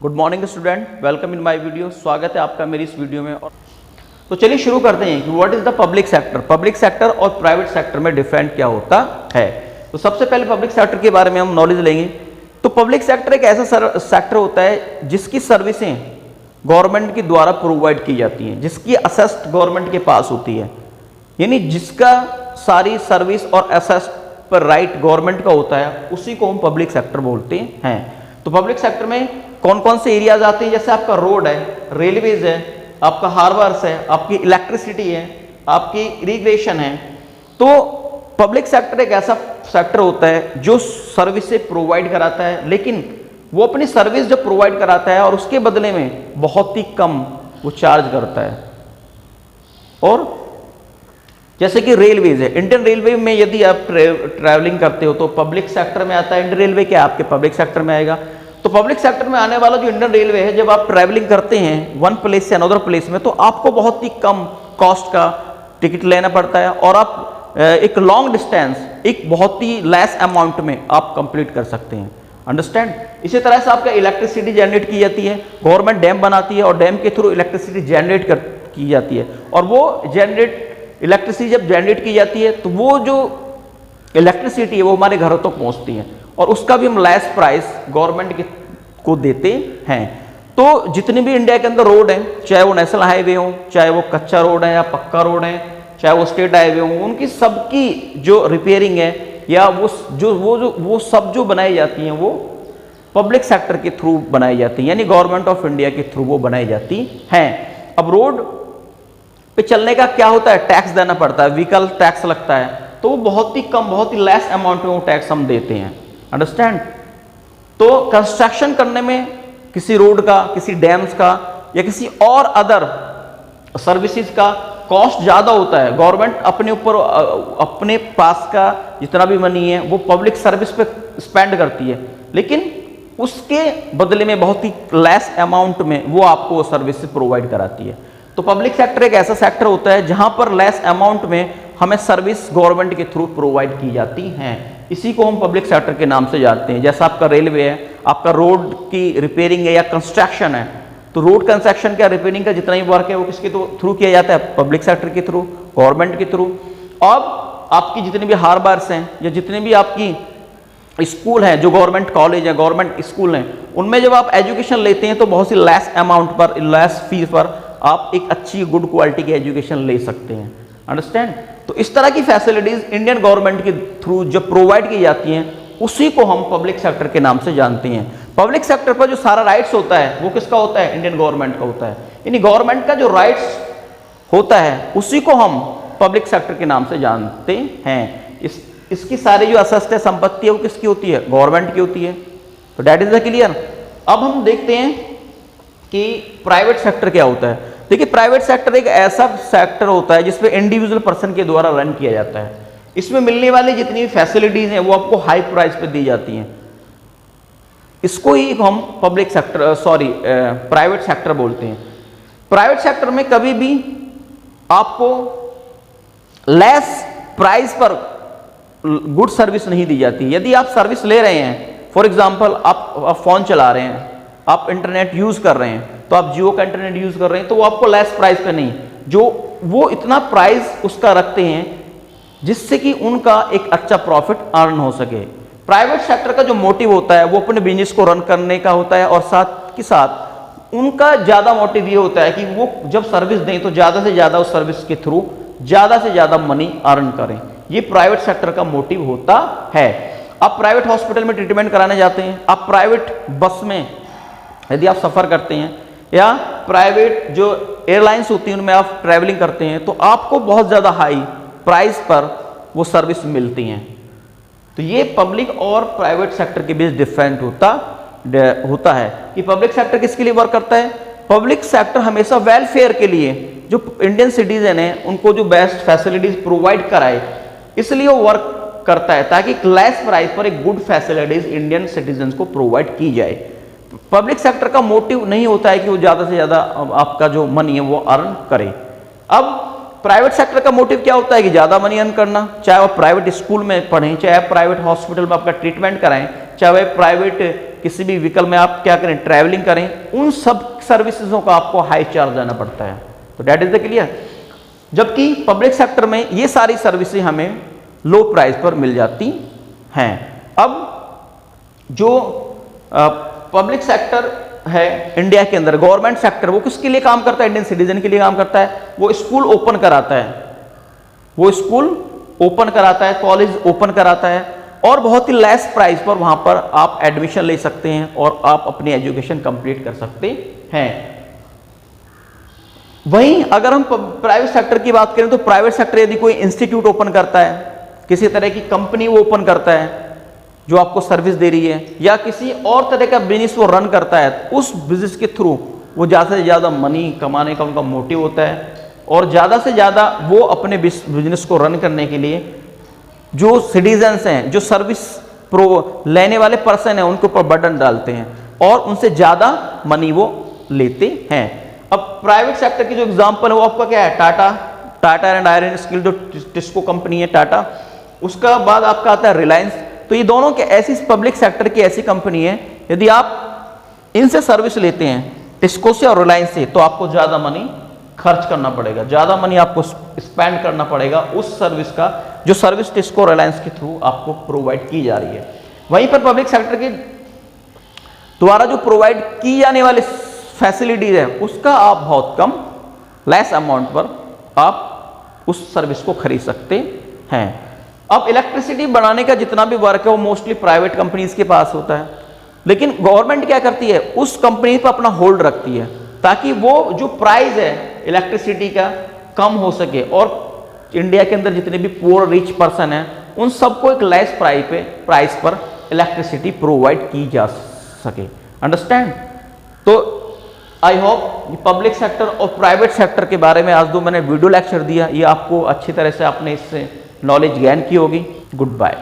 Good morning student, welcome in my video. स्वागत है आपका मेरी इस वीडियो में। तो चलिए शुरू करते हैं कि what is the public sector. Public sector और प्राइवेट सेक्टर में डिफरेंट क्या होता है। तो सबसे पहले पब्लिक सेक्टर के बारे में हम नॉलेज लेंगे। तो पब्लिक सेक्टर एक ऐसा सेक्टर होता है जिसकी सर्विसें गवर्नमेंट के द्वारा प्रोवाइड की जाती हैं, जिसकी असेस्ट गवर्नमेंट के पास होती है, यानी जिसका सारी सर्विस और असेस्ट पर राइट गवर्नमेंट का होता है, उसी को हम पब्लिक सेक्टर बोलते हैं। तो पब्लिक सेक्टर में कौन कौन से एरियाज आते हैं, जैसे आपका रोड है, रेलवेज है, आपका हार्बर्स है, आपकी इलेक्ट्रिसिटी है, आपकी इरिगेशन है। तो पब्लिक सेक्टर एक ऐसा सेक्टर होता है जो सर्विसेज प्रोवाइड कराता है, लेकिन वो अपनी सर्विस जो प्रोवाइड कराता है और उसके बदले में बहुत ही कम वो चार्ज करता है। और जैसे कि रेलवेज है, इंडियन रेलवे में यदि आप ट्रैवलिंग करते हो तो पब्लिक सेक्टर में आता है। इंडियन रेलवे क्या आपके पब्लिक सेक्टर में आएगा। तो पब्लिक सेक्टर में आने वाला जो इंडियन रेलवे है, जब आप ट्रैवलिंग करते हैं वन प्लेस से अनदर प्लेस में, तो आपको बहुत ही कम कॉस्ट का टिकट लेना पड़ता है और आप एक लॉन्ग डिस्टेंस एक बहुत ही लेस अमाउंट में आप कंप्लीट कर सकते हैं। अंडरस्टैंड। इसी तरह से आपका इलेक्ट्रिसिटी जनरेट की जाती है, गवर्नमेंट डैम बनाती है और डैम के थ्रू इलेक्ट्रिसिटी जनरेट की जाती है। और वो इलेक्ट्रिसिटी जब जनरेट की जाती है तो वो जो इलेक्ट्रिसिटी है वो हमारे घरों तक पहुंचती है और उसका भी हम लेस प्राइस गवर्नमेंट को देते हैं। तो जितने भी इंडिया के अंदर रोड हैं, चाहे वो नेशनल हाईवे हो, चाहे वो कच्चा रोड है या पक्का रोड है, चाहे वो स्टेट हाईवे हो, उनकी सबकी जो रिपेयरिंग है या वो सब जो बनाई जाती हैं वो पब्लिक सेक्टर के थ्रू बनाई जाती है, यानी गवर्नमेंट ऑफ इंडिया के थ्रू वो बनाई जाती हैं। अब रोड पे चलने का क्या होता है, टैक्स देना पड़ता है, व्हीकल टैक्स लगता है, तो वो बहुत ही कम, बहुत ही लेस अमाउंट में वो टैक्स हम देते हैं। अंडरस्टैंड। तो कंस्ट्रक्शन करने में किसी रोड का, किसी डैम्स का या किसी और अदर सर्विसेज का कॉस्ट ज्यादा होता है। गवर्नमेंट अपने ऊपर अपने पास का जितना भी मनी है वो पब्लिक सर्विस पे स्पेंड करती है, लेकिन उसके बदले में बहुत ही लेस अमाउंट में वो आपको वो सर्विस प्रोवाइड कराती है। तो पब्लिक सेक्टर एक ऐसा सेक्टर होता है जहां पर लेस अमाउंट में हमें सर्विस गवर्नमेंट के थ्रू प्रोवाइड की जाती हैं। इसी को हम पब्लिक सेक्टर के नाम से जानते हैं। जैसा आपका रेलवे है, आपका रोड की रिपेयरिंग है या कंस्ट्रक्शन है, तो रोड कंस्ट्रक्शन का, रिपेयरिंग का जितना भी वर्क है वो किसके थ्रू किया जाता है, पब्लिक सेक्टर के थ्रू, गवर्नमेंट के थ्रू। अब आपकी जितने भी हार्बर्स हैं या जितने भी आपकी स्कूल हैं, जो गवर्नमेंट कॉलेज है, गवर्नमेंट स्कूल हैं, उनमें जब आप एजुकेशन लेते हैं तो बहुत सी लेस अमाउंट पर, लेस फीस पर आप एक अच्छी गुड क्वालिटी की एजुकेशन ले सकते हैं। अंडरस्टैंड। तो इस तरह की फैसिलिटीज इंडियन गवर्नमेंट के थ्रू जो प्रोवाइड की जाती हैं उसी को हम पब्लिक सेक्टर के नाम से जानते हैं। पब्लिक सेक्टर पर जो सारा राइट्स होता है वो किसका होता है, इंडियन गवर्नमेंट का होता है। यानी गवर्नमेंट का जो राइट्स होता है उसी को हम पब्लिक सेक्टर के नाम से जानते हैं। इसकी सारी जो असेस्ट है, संपत्ति है, वो किसकी होती है, गवर्नमेंट की होती है। तो दैट इज द क्लियर। अब हम देखते हैं कि प्राइवेट सेक्टर क्या होता है। देखिए, प्राइवेट सेक्टर एक ऐसा सेक्टर होता है जिसमें इंडिविजुअल पर्सन के द्वारा रन किया जाता है। इसमें मिलने वाली जितनी भी फैसिलिटीज हैं वो आपको हाई प्राइस पे दी जाती हैं। इसको ही हम पब्लिक सेक्टर प्राइवेट सेक्टर बोलते हैं। प्राइवेट सेक्टर में कभी भी आपको लेस प्राइस पर गुड सर्विस नहीं दी जाती। यदि आप सर्विस ले रहे हैं, फॉर एग्जाम्पल आप फोन चला रहे हैं, आप इंटरनेट यूज कर रहे हैं, तो आप जियो का इंटरनेट यूज कर रहे हैं, तो वो आपको लेस प्राइस पे नहीं, जो वो इतना प्राइस उसका रखते हैं जिससे कि उनका एक अच्छा प्रॉफिट अर्न हो सके। प्राइवेट सेक्टर का जो मोटिव होता है वो अपने बिजनेस को रन करने का होता है और साथ के साथ उनका ज्यादा मोटिव ये होता है कि वो जब सर्विस दें तो ज्यादा से ज्यादा उस सर्विस के थ्रू ज्यादा से ज्यादा मनी अर्न करें। ये प्राइवेट सेक्टर का मोटिव होता है। आप प्राइवेट हॉस्पिटल में ट्रीटमेंट कराने जाते हैं, आप प्राइवेट बस में यदि आप सफर करते हैं या प्राइवेट जो एयरलाइंस होती हैं उनमें आप ट्रैवलिंग करते हैं, तो आपको बहुत ज़्यादा हाई प्राइस पर वो सर्विस मिलती हैं। तो ये पब्लिक और प्राइवेट सेक्टर के बीच डिफरेंट होता है कि पब्लिक सेक्टर किसके लिए वर्क करता है। पब्लिक सेक्टर हमेशा वेलफेयर के लिए, जो इंडियन सिटीजन हैं उनको जो बेस्ट फैसिलिटीज प्रोवाइड कराए, इसलिए वो वर्क करता है ताकि लेस प्राइस पर एक गुड फैसिलिटीज इंडियन सिटीजन को प्रोवाइड की जाए। पब्लिक सेक्टर का मोटिव नहीं होता है कि वो ज्यादा से ज्यादा आपका जो मनी है वो अर्न करे। अब प्राइवेट सेक्टर का मोटिव क्या होता है कि ज्यादा मनी अर्न करना, चाहे आप प्राइवेट स्कूल में पढ़ें, चाहे आप प्राइवेट हॉस्पिटल में आपका ट्रीटमेंट कराएं, चाहे प्राइवेट किसी भी व्हीकल में आप क्या करें, ट्रैवलिंग करें, उन सब सर्विसेजों का आपको हाई चार्ज देना पड़ता है। तो दैट इज द क्लियर। जबकि पब्लिक सेक्टर में ये सारी सर्विसेज हमें लो प्राइस पर मिल जाती हैं। अब जो पब्लिक सेक्टर है इंडिया के अंदर, गवर्नमेंट सेक्टर, वो किसके लिए काम करता है? इंडियन सिटीजन के लिए काम करता है। वो स्कूल ओपन कराता है, वो स्कूल ओपन कराता है, कॉलेज ओपन कराता है, और बहुत ही लेस प्राइस पर वहां पर आप एडमिशन ले सकते हैं और आप अपनी एजुकेशन कंप्लीट कर सकते हैं। वहीं अगर हम प्राइवेट सेक्टर की बात करें तो प्राइवेट सेक्टर यदि कोई इंस्टीट्यूट ओपन करता है, किसी तरह की कंपनी वो ओपन करता है जो आपको सर्विस दे रही है, या किसी और तरह का बिजनेस वो रन करता है, तो उस बिजनेस के थ्रू वो ज़्यादा से ज़्यादा मनी कमाने का उनका मोटिव होता है, और ज़्यादा से ज़्यादा वो अपने बिजनेस को रन करने के लिए जो सिटीजन्स हैं, जो सर्विस प्रो लेने वाले पर्सन हैं, उनके ऊपर बर्डन डालते हैं और उनसे ज़्यादा मनी वो लेते हैं। अब प्राइवेट सेक्टर की जो एग्जांपल है वो आपका क्या है? टाटा एंड आयरन स्टील, जो टिस्को कंपनी है टाटा, उसका बाद आपका आता है रिलायंस। तो ये दोनों के ऐसी पब्लिक सेक्टर की ऐसी कंपनी है, यदि आप इनसे सर्विस लेते हैं, टिस्को से और रिलायंस से, तो आपको ज़्यादा मनी खर्च करना पड़ेगा, ज़्यादा मनी आपको स्पेंड करना पड़ेगा उस सर्विस का जो सर्विस टिस्को रिलायंस के थ्रू आपको प्रोवाइड की जा रही है। वहीं पर पब्लिक सेक्टर के द्वारा जो प्रोवाइड की जाने वाली फैसिलिटीज है, उसका आप बहुत कम लेस अमाउंट पर आप उस सर्विस को खरीद सकते हैं। अब इलेक्ट्रिसिटी बनाने का जितना भी वर्क है वो मोस्टली प्राइवेट कंपनीज के पास होता है, लेकिन गवर्नमेंट क्या करती है, उस कंपनी पर अपना होल्ड रखती है ताकि वो जो प्राइस है इलेक्ट्रिसिटी का कम हो सके, और इंडिया के अंदर जितने भी पुअर रिच पर्सन हैं उन सबको एक लेस प्राइस पर इलेक्ट्रिसिटी प्रोवाइड की जा सके। अंडरस्टैंड? तो आई होप पब्लिक सेक्टर और प्राइवेट सेक्टर के बारे में आज जो मैंने वीडियो लेक्चर दिया, ये आपको अच्छी तरह से आपने इससे नॉलेज गेन की होगी। Good bye.